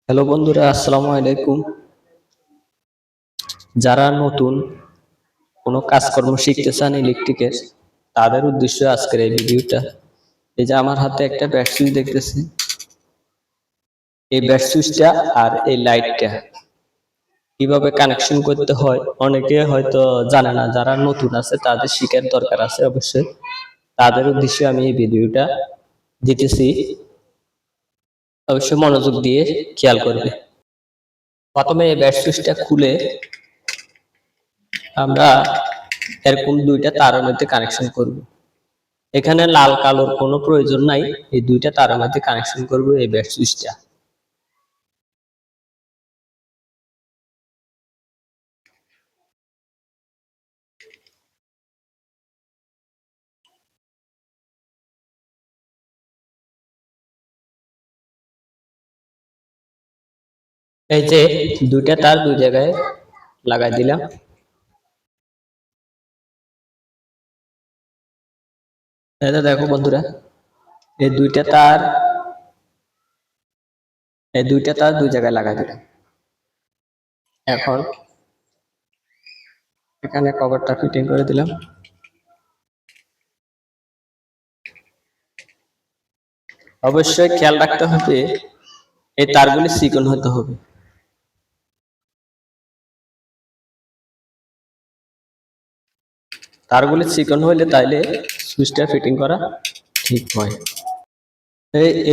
Hello বন্ধুরা, আসসালামু আলাইকুম। যারা নতুন কোনো কাজকর্ম শিখতে চান ইলেকট্রিকের, তাদের উদ্দেশ্যে আজকের এই ভিডিওটা। এই যে আমার হাতে একটা ব্যাট সুইচ দেখতেছি, এই ব্যাট সুইচটা আর এই লাইটটা কিভাবে কানেকশন করতে হয় অনেকে হয়তো জানে না। যারা নতুন আছে তাদের শিখার দরকার আছে অবশ্যই। তাদের উদ্দেশ্যে আমি এই ভিডিওটা দিতেছি, অবশ্যই মনোযোগ দিয়ে খেয়াল করবে। প্রথমে এই ব্যাট সুইচটা খুলে আমরা এরকম দুইটা তারের মধ্যে কানেকশন করব। এখানে লাল কালোর কোনো প্রয়োজন নাই, এই দুইটা তারের মধ্যে কানেকশন করব এই ব্যাট সুইচটা। এই যে দুইটা তার দুই জায়গায় লাগাই দিলাম। এটা দেখো বন্ধুরা, এই দুইটা তার দুই জায়গায় লাগাই দিলাম। এখন এখানে কভারটা ফিটিং করে দিলাম। অবশ্যই খেয়াল রাখতে হবে এই তারগুলি চিকন হতে হবে। তারগুলি চিকন হইলে তাইলে সুইচটা ফিটিং করা ঠিক হয়।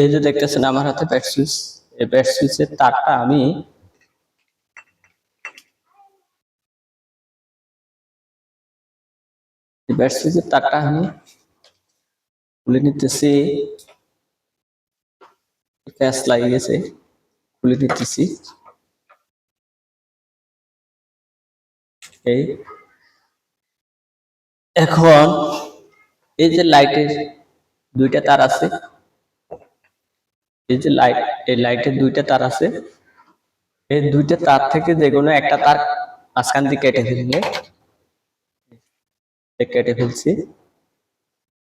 এই যে দেখতেছেন আমার হাতে ব্যাট সুইচ, এই ব্যাট সুইচের তারটা আমি খুলে নিতেছি। প্যাচ লাগিয়ে গেছে, খুলে নিতেছি। এই এখন এই যে লাইটের দুইটা তার আছে, এই যে এই লাইটের দুইটা তার আছে, এই দুইটা তার থেকে যে কোনো একটা তার মাঝখান দিয়ে কেটে ফেলছি।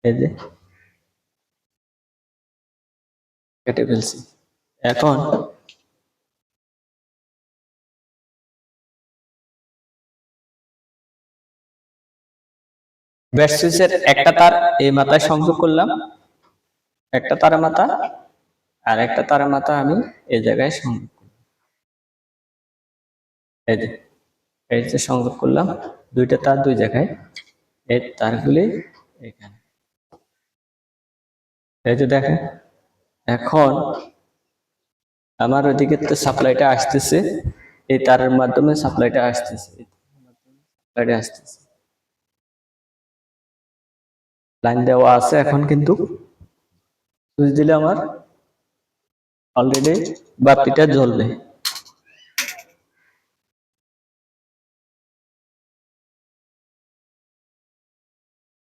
এই যে কেটে ফেলছি। এখন ব্যাট সুইচের একটা তার এই মাথায় সংযোগ করলাম, একটা তারের মাথা, আর একটা তারের মাথা আমি এই জায়গায় সংযোগ করলাম। এই যে সংযোগ করলাম, দুইটা তার দুই জায়গায়, এই তারগুলি এখানে। এই যে দেখেন, এখন আমার ওইদিকে সাপ্লাইটা আসতেছে, এই তারের মাধ্যমে সাপ্লাইটা আসতেছে। লাইন দেওয়া আছে। এখন কিন্তু সুইচ দিলে আমার অলরেডি বাতিটা জ্বলবে।